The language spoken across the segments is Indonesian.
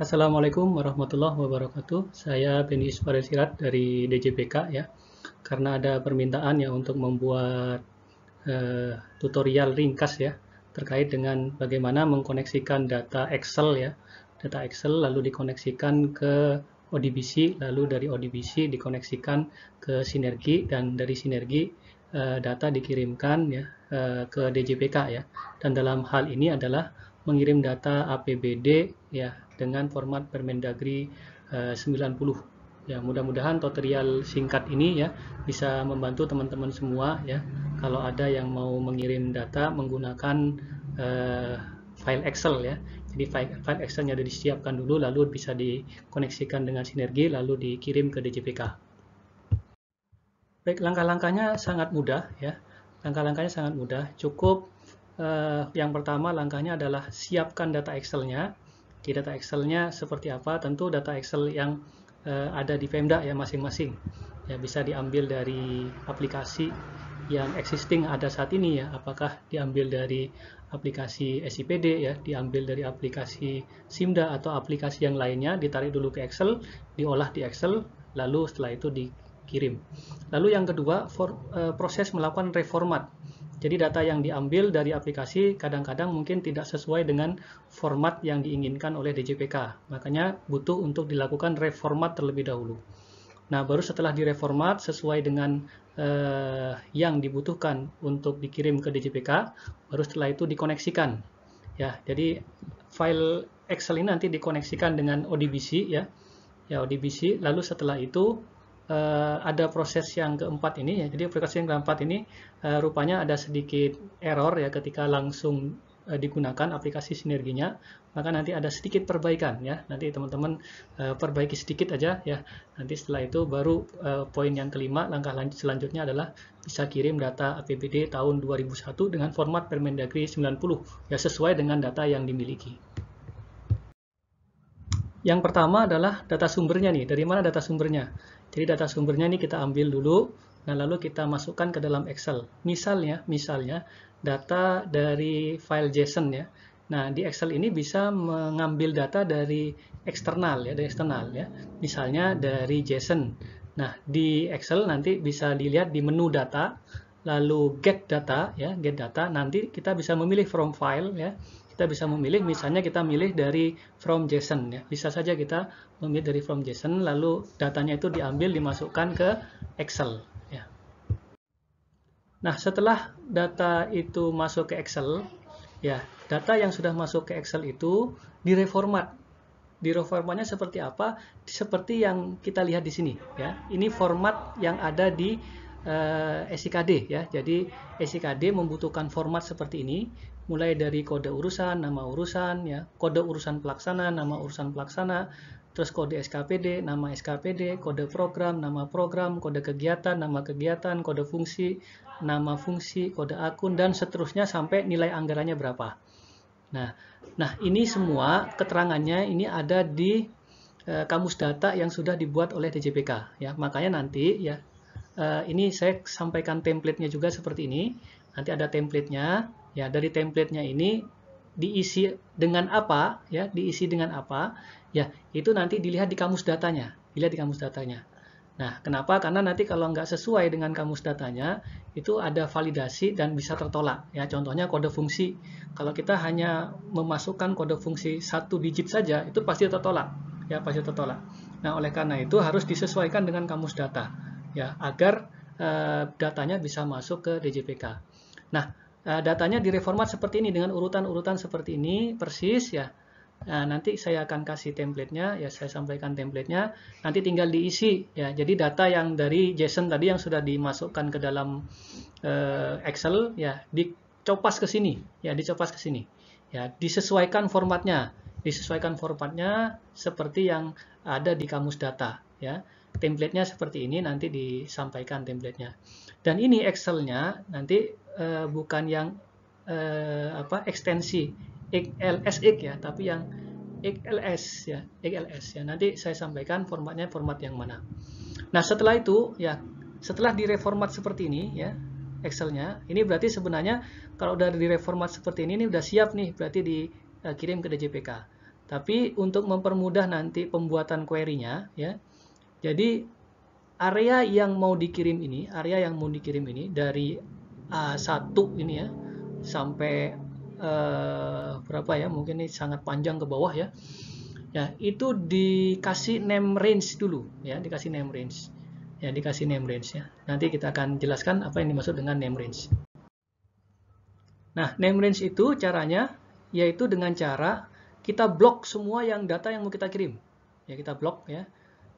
Assalamualaikum warahmatullahi wabarakatuh. Saya Beni Ismail Sirat dari DJPK ya. Karena ada permintaan ya untuk membuat tutorial ringkas ya terkait dengan bagaimana mengkoneksikan data Excel ya. Data Excel lalu dikoneksikan ke ODBC, lalu dari ODBC dikoneksikan ke Sinergi dan dari Sinergi data dikirimkan ya ke DJPK ya. Dan dalam hal ini adalah mengirim data APBD ya dengan format Permendagri 90. Ya, mudah-mudahan tutorial singkat ini ya bisa membantu teman-teman semua ya. Kalau ada yang mau mengirim data menggunakan file Excel ya. Jadi file Excel-nya sudah disiapkan dulu, lalu bisa dikoneksikan dengan Sinergi, lalu dikirim ke DJPK. Baik, langkah-langkahnya sangat mudah ya. Langkah-langkahnya sangat mudah. Cukup yang pertama langkahnya adalah siapkan data Excel-nya. Di data Excel-nya seperti apa? Tentu data Excel yang ada di Pemda ya masing-masing. Ya, bisa diambil dari aplikasi yang existing ada saat ini ya. Apakah diambil dari aplikasi SIPD ya, diambil dari aplikasi Simda atau aplikasi yang lainnya, ditarik dulu ke Excel, diolah di Excel, lalu setelah itu dikirim. Lalu yang kedua, proses melakukan reformat. Jadi data yang diambil dari aplikasi kadang-kadang mungkin tidak sesuai dengan format yang diinginkan oleh DJPK. Makanya butuh untuk dilakukan reformat terlebih dahulu. Nah, baru setelah direformat sesuai dengan yang dibutuhkan untuk dikirim ke DJPK, baru setelah itu dikoneksikan. Ya, jadi file Excel ini nanti dikoneksikan dengan ODBC ya. Ya, ODBC. Lalu setelah itu ada proses yang keempat ini ya. Jadi proses yang keempat ini rupanya ada sedikit error ya ketika langsung digunakan aplikasi sinerginya, maka nanti ada sedikit perbaikan ya. Nanti teman-teman perbaiki sedikit aja ya. Nanti setelah itu baru poin yang kelima, langkah selanjutnya adalah bisa kirim data APBD tahun 2001 dengan format Permendagri 90 ya, sesuai dengan data yang dimiliki. Yang pertama adalah data sumbernya nih. Dari mana data sumbernya? Jadi data sumbernya ini kita ambil dulu, nah lalu kita masukkan ke dalam Excel. Misalnya data dari file JSON ya. Nah, di Excel ini bisa mengambil data dari eksternal ya, Misalnya dari JSON. Nah, di Excel nanti bisa dilihat di menu data, lalu get data ya, nanti kita bisa memilih from file ya. Kita bisa memilih, misalnya kita milih dari from JSON ya. Bisa saja kita memilih dari from JSON, lalu datanya itu diambil dimasukkan ke Excel ya. Nah, setelah data itu masuk ke Excel ya, data yang sudah masuk ke Excel itu direformat. Reformatnya seperti apa? Seperti yang kita lihat di sini ya. Ini format yang ada di SIKD ya. Jadi SIKD membutuhkan format seperti ini, mulai dari kode urusan, nama urusan ya, kode urusan pelaksana, nama urusan pelaksana, terus kode SKPD, nama SKPD, kode program, nama program, kode kegiatan, nama kegiatan, kode fungsi, nama fungsi, kode akun, dan seterusnya sampai nilai anggarannya berapa. Nah, ini semua keterangannya ini ada di kamus data yang sudah dibuat oleh DJPK ya. Makanya nanti ya ini saya sampaikan template-nya juga seperti ini. Nanti ada template-nya ya. Dari template-nya ini diisi dengan apa ya? Diisi dengan apa? Ya, itu nanti dilihat di kamus datanya. Nah, kenapa? Karena nanti kalau nggak sesuai dengan kamus datanya, itu ada validasi dan bisa tertolak. Ya, contohnya kode fungsi. Kalau kita hanya memasukkan kode fungsi 1 digit saja, itu pasti tertolak. Ya, pasti tertolak. Nah, oleh karena itu harus disesuaikan dengan kamus data. Ya, agar datanya bisa masuk ke DJPK. Nah, datanya direformat seperti ini dengan urutan-urutan seperti ini persis ya. Nah, nanti saya akan kasih template-nya ya, saya sampaikan template-nya. Nanti tinggal diisi ya. Jadi data yang dari JSON tadi yang sudah dimasukkan ke dalam Excel ya, dicopas ke sini ya, ya, disesuaikan formatnya seperti yang ada di kamus data ya. Template-nya seperti ini, nanti disampaikan template-nya. Dan ini Excel-nya nanti bukan yang ekstensi XLSX ya, tapi yang XLS ya, Nanti saya sampaikan formatnya format yang mana. Nah, setelah itu ya, setelah direformat seperti ini ya, Excel-nya, ini berarti sebenarnya kalau udah direformat seperti ini udah siap nih, berarti dikirim ke DJPK. Tapi untuk mempermudah nanti pembuatan query-nya ya. Jadi area yang mau dikirim ini dari A1 ini ya sampai berapa ya? Mungkin ini sangat panjang ke bawah ya. Ya, itu dikasih name range dulu ya, dikasih name range. Ya, dikasih name range ya. Nanti kita akan jelaskan apa yang dimaksud dengan name range. Nah, name range itu caranya yaitu dengan cara kita blok semua yang data yang mau kita kirim. Ya, kita blok ya.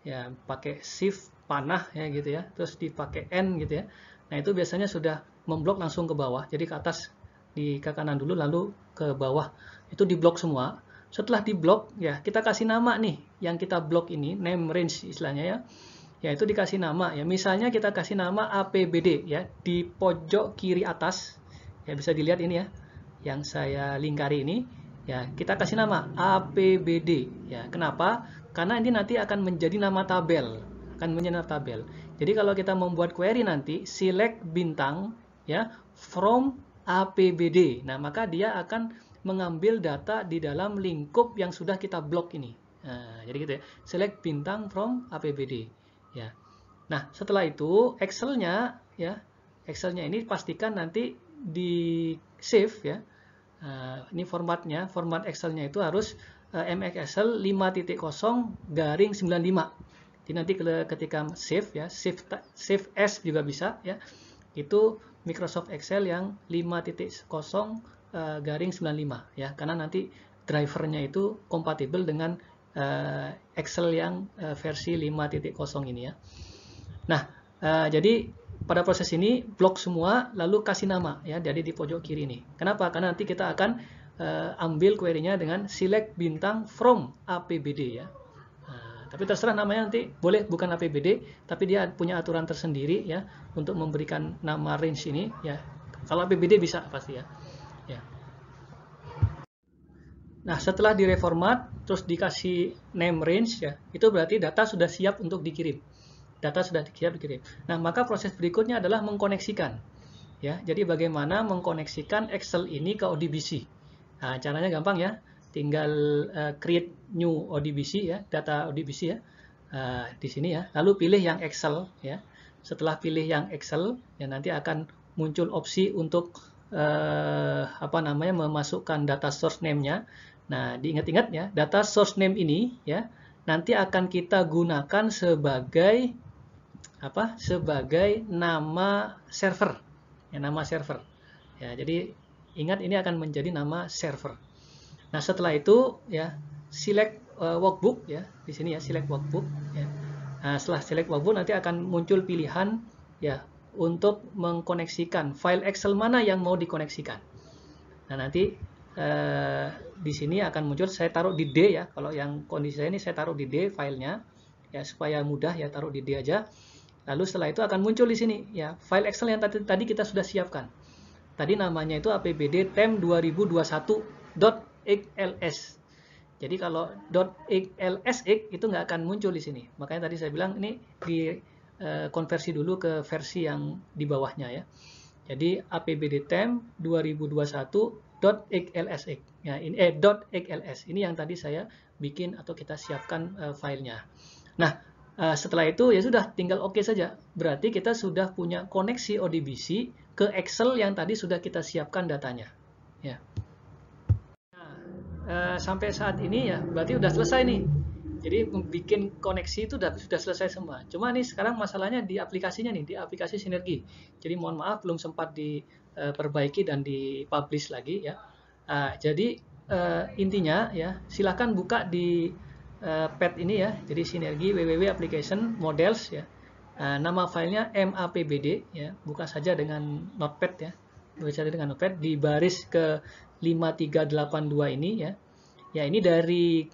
Ya, pakai shift panah ya gitu ya. Terus dipakai N gitu ya. Nah, itu biasanya sudah memblok langsung ke bawah. Jadi ke atas ke kanan dulu lalu ke bawah. Itu diblok semua. Setelah diblok ya, kita kasih nama nih yang kita blok ini, name range istilahnya ya. Ya, itu dikasih nama ya. Misalnya kita kasih nama APBD ya di pojok kiri atas. Ya, bisa dilihat ini ya. Yang saya lingkari ini ya, kita kasih nama APBD ya. Kenapa? Karena ini nanti akan menjadi nama tabel, Jadi kalau kita membuat query nanti select bintang ya from APBD. Nah, maka dia akan mengambil data di dalam lingkup yang sudah kita blok ini. Nah, jadi gitu ya. Select bintang from APBD ya. Nah, setelah itu Excel-nya ini pastikan nanti di save ya. Ini formatnya, format Excel-nya itu harus MXL 5.0/95. Jadi nanti ketika save ya, save as juga bisa ya. Itu Microsoft Excel yang 5.0/95 ya, karena nanti drivernya itu kompatibel dengan Excel yang versi 5.0 ini ya. Nah, jadi pada proses ini blok semua lalu kasih nama ya, jadi di pojok kiri ini. Kenapa? Karena nanti kita akan ambil query-nya dengan select bintang from APBD ya. Tapi terserah namanya nanti boleh bukan APBD, tapi dia punya aturan tersendiri ya untuk memberikan nama range ini ya. Kalau APBD bisa pasti ya. Ya. Nah, setelah direformat terus dikasih name range ya, itu berarti data sudah siap untuk dikirim. Data sudah siap dikirim. Nah, maka proses berikutnya adalah mengkoneksikan. Ya, jadi bagaimana mengkoneksikan Excel ini ke ODBC. Nah, caranya gampang ya, tinggal create new ODBC ya, data ODBC ya, di sini ya. Lalu pilih yang Excel ya. Setelah pilih yang Excel, ya nanti akan muncul opsi untuk memasukkan data source name-nya. Nah, diingat-ingat ya, data source name ini ya nanti akan kita gunakan sebagai sebagai nama server. Ya, nama server. Ya, jadi ingat ini akan menjadi nama server. Nah, setelah itu ya select workbook ya, di sini ya select workbook ya. Nah, setelah select workbook nanti akan muncul pilihan ya untuk mengkoneksikan file Excel mana yang mau dikoneksikan. Nah, nanti di sini akan muncul, saya taruh di D ya. Kalau yang kondisi saya ini saya taruh di D filenya ya supaya mudah ya, taruh di D aja. Lalu setelah itu akan muncul di sini ya file Excel yang tadi kita sudah siapkan. Tadi namanya itu apbd-tem2021.xls. Jadi kalau .xlsx itu nggak akan muncul di sini. Makanya tadi saya bilang ini dikonversi dulu ke versi yang di bawahnya ya. Jadi apbd-tem2021.xlsx. Ya, ini .xls. Ini yang tadi saya bikin atau kita siapkan filenya. Nah, setelah itu ya sudah tinggal oke saja. Berarti kita sudah punya koneksi ODBC ke Excel yang tadi sudah kita siapkan datanya. Ya. Nah, sampai saat ini ya berarti sudah selesai nih. Jadi bikin koneksi itu sudah selesai semua. Cuma nih sekarang masalahnya di aplikasinya nih, di aplikasi Sinergi. Jadi mohon maaf belum sempat diperbaiki dan dipublish lagi ya. Jadi intinya ya silakan buka di pad ini ya, jadi Sinergi www application models ya. Nama filenya mapbd ya, buka saja dengan notepad ya, buka saja dengan notepad di baris ke 5382 ini ya. Ya, ini dari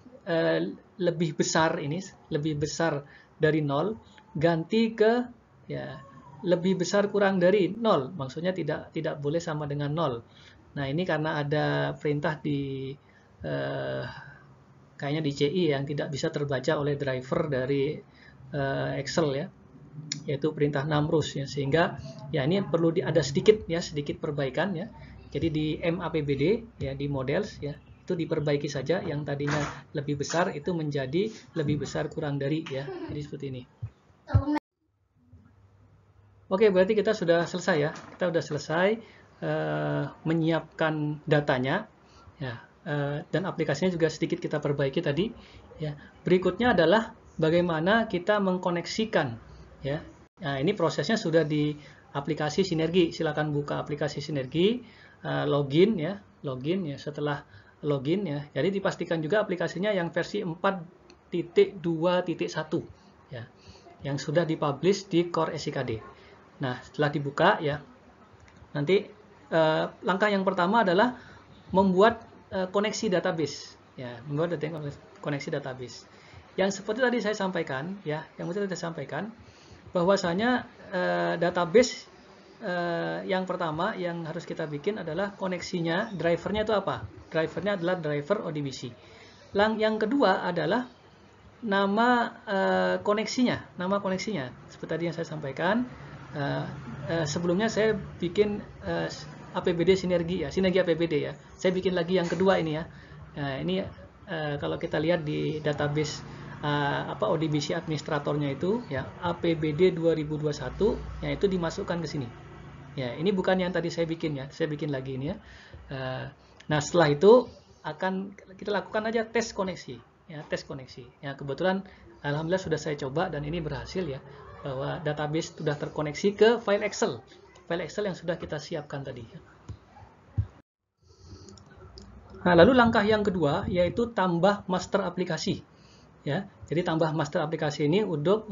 lebih besar ini, lebih besar dari 0 ganti ke ya lebih besar kurang dari 0, maksudnya tidak boleh sama dengan 0. Nah, ini karena ada perintah di kayaknya di CI yang tidak bisa terbaca oleh driver dari Excel ya, yaitu perintah namrus ya, sehingga ya ini perlu ada sedikit perbaikan ya. Jadi di mapbd ya, di models ya, itu diperbaiki saja, yang tadinya lebih besar itu menjadi lebih besar kurang dari, ya. Jadi seperti ini. Oke, berarti kita sudah selesai ya. Kita sudah selesai menyiapkan datanya, ya, dan aplikasinya juga sedikit kita perbaiki tadi. Ya. Berikutnya adalah bagaimana kita mengkoneksikan. Ya. Nah, ini prosesnya sudah di aplikasi Sinergi. Silakan buka aplikasi Sinergi, login ya. Setelah login ya. Jadi dipastikan juga aplikasinya yang versi 4.2.1 ya, yang sudah dipublish di Core SIKD. Nah, setelah dibuka ya, nanti langkah yang pertama adalah membuat koneksi database. Ya, membuat koneksi database. Yang seperti tadi saya sampaikan, ya, bahwasanya database yang pertama yang harus kita bikin adalah koneksinya, drivernya itu apa? Drivernya adalah driver ODBC. Yang kedua adalah nama koneksinya. Seperti tadi yang saya sampaikan. Sebelumnya saya bikin APBD Sinergi ya, Sinergi APBD ya. Saya bikin lagi yang kedua ini ya. Ini kalau kita lihat di database ODBC administratornya itu ya, APBD 2021 ya, itu dimasukkan ke sini. Ya, ini bukan yang tadi saya bikin ya. Saya bikin lagi ini ya. Nah, setelah itu akan kita lakukan aja tes koneksi ya, Ya, kebetulan alhamdulillah sudah saya coba dan ini berhasil ya, bahwa database sudah terkoneksi ke file Excel yang sudah kita siapkan tadi. Nah, lalu langkah yang kedua yaitu tambah master aplikasi. Ya, jadi tambah master aplikasi ini untuk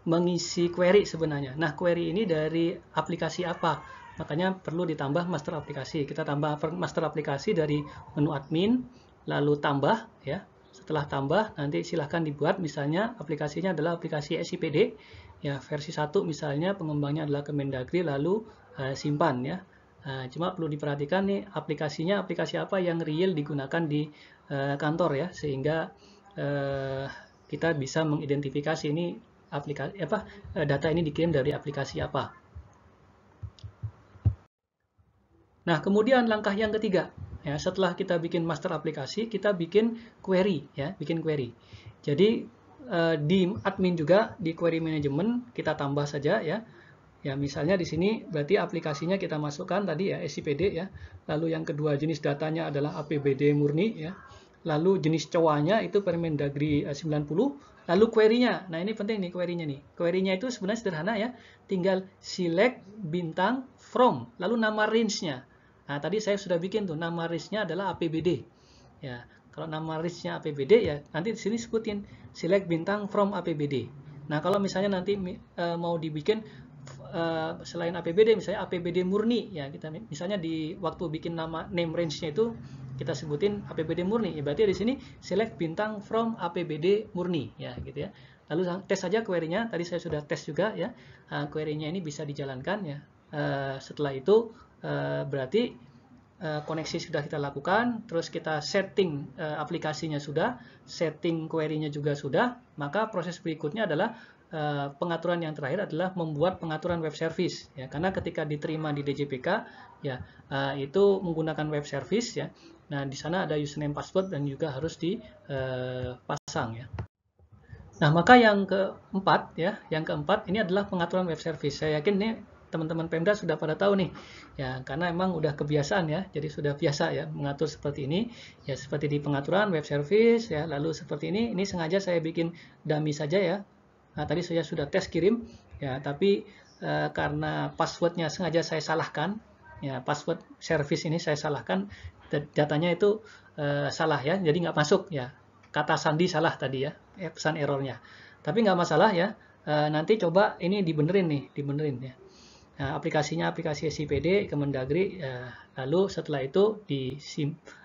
mengisi query sebenarnya. Nah, query ini dari aplikasi apa? Makanya perlu ditambah master aplikasi. Kita tambah master aplikasi dari menu admin, lalu tambah ya. Setelah tambah, nanti silahkan dibuat, misalnya aplikasinya adalah aplikasi SIPD, ya, versi 1 misalnya, pengembangnya adalah Kemendagri, lalu simpan ya. Cuma perlu diperhatikan nih, aplikasinya aplikasi apa yang real digunakan di kantor ya, sehingga kita bisa mengidentifikasi ini aplikasi data ini dikirim dari aplikasi apa. Nah, kemudian langkah yang ketiga, ya, setelah kita bikin master aplikasi, kita bikin query ya, Jadi di admin juga di query management kita tambah saja ya. Ya, misalnya di sini berarti aplikasinya kita masukkan tadi ya, SIPD ya. Lalu yang kedua jenis datanya adalah APBD murni ya. Lalu jenis cowanya itu Permendagri 90. Lalu query-nya. Nah, ini penting nih query-nya nih. Query-nya itu sebenarnya sederhana ya. Tinggal select bintang from, lalu nama range-nya. Nah, tadi saya sudah bikin tuh, nama range-nya adalah APBD. Ya, kalau nama range-nya APBD ya, nanti di sini sebutin select bintang from APBD. Nah, kalau misalnya nanti mau dibikin selain APBD, misalnya APBD murni, ya, kita misalnya di waktu bikin nama name range-nya itu kita sebutin APBD murni, ya, berarti di sini select bintang from APBD murni, ya, gitu ya. Lalu tes saja query-nya, tadi saya sudah tes juga ya, query-nya ini bisa dijalankan ya. Setelah itu berarti koneksi sudah kita lakukan, terus kita setting aplikasinya sudah, setting query-nya juga sudah, maka proses berikutnya adalah pengaturan yang terakhir adalah membuat pengaturan web service ya, karena ketika diterima di DJPK ya, itu menggunakan web service ya. Nah, di sana ada username password dan juga harus dipasang ya. Nah, maka yang keempat ya, ini adalah pengaturan web service. Saya yakin nih teman-teman Pemda sudah pada tahu nih ya, karena emang udah kebiasaan ya, jadi sudah biasa ya mengatur seperti ini ya, seperti di pengaturan web service ya. Lalu seperti ini sengaja saya bikin dummy saja ya. Nah, tadi saya sudah tes kirim ya, tapi karena passwordnya sengaja saya salahkan ya, password service ini saya salahkan, datanya itu salah ya, jadi nggak masuk ya, kata sandi salah tadi ya, pesan errornya. Tapi nggak masalah ya, nanti coba ini dibenerin ya. Nah, aplikasinya aplikasi SIPD Kemendagri, lalu setelah itu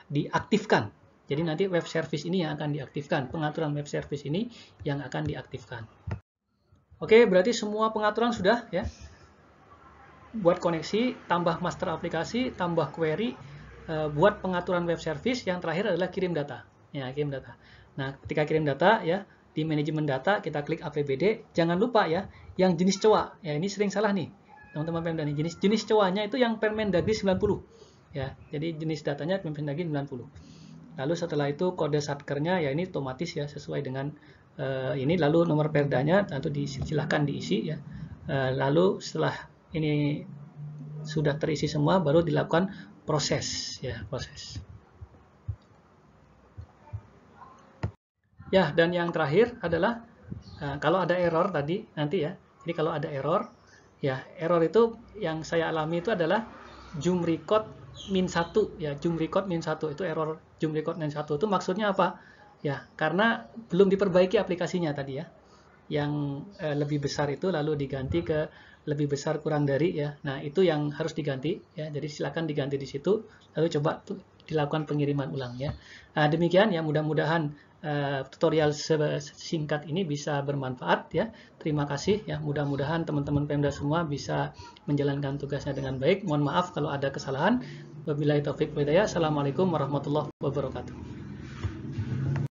diaktifkan. Jadi nanti web service ini yang akan diaktifkan, pengaturan web service ini yang akan diaktifkan. Oke, berarti semua pengaturan sudah ya. Buat koneksi, tambah master aplikasi, tambah query, buat pengaturan web service, yang terakhir adalah kirim data. Ya, kirim data. Nah, ketika kirim data ya, di manajemen data kita klik APBD, jangan lupa ya, yang jenis COA. Ya, ini sering salah nih. Teman-teman Pemda nih, jenis COA-nya itu yang Permendagri 90 ya. Jadi jenis datanya Permendagri 90. Lalu setelah itu kode satkernya ya ini otomatis ya sesuai dengan ini. Lalu nomor perdanya tentu silahkan diisi ya. Lalu setelah ini sudah terisi semua, baru dilakukan proses ya, proses. Ya, dan yang terakhir adalah kalau ada error tadi nanti ya. Jadi kalau ada error, ya error itu yang saya alami itu adalah jump record -1 ya, jump record -1 itu error. Jump record -1 itu maksudnya apa? Ya, karena belum diperbaiki aplikasinya tadi ya. Yang lebih besar itu lalu diganti ke lebih besar kurang dari ya. Nah, itu yang harus diganti ya. Jadi silakan diganti di situ, lalu coba dilakukan pengiriman ulang ya. Nah, demikian ya, mudah-mudahan tutorial singkat ini bisa bermanfaat ya. Terima kasih ya. Mudah-mudahan teman-teman Pemda semua bisa menjalankan tugasnya dengan baik. Mohon maaf kalau ada kesalahan. Wabillahi taufik wal hidayah. Assalamualaikum warahmatullahi wabarakatuh.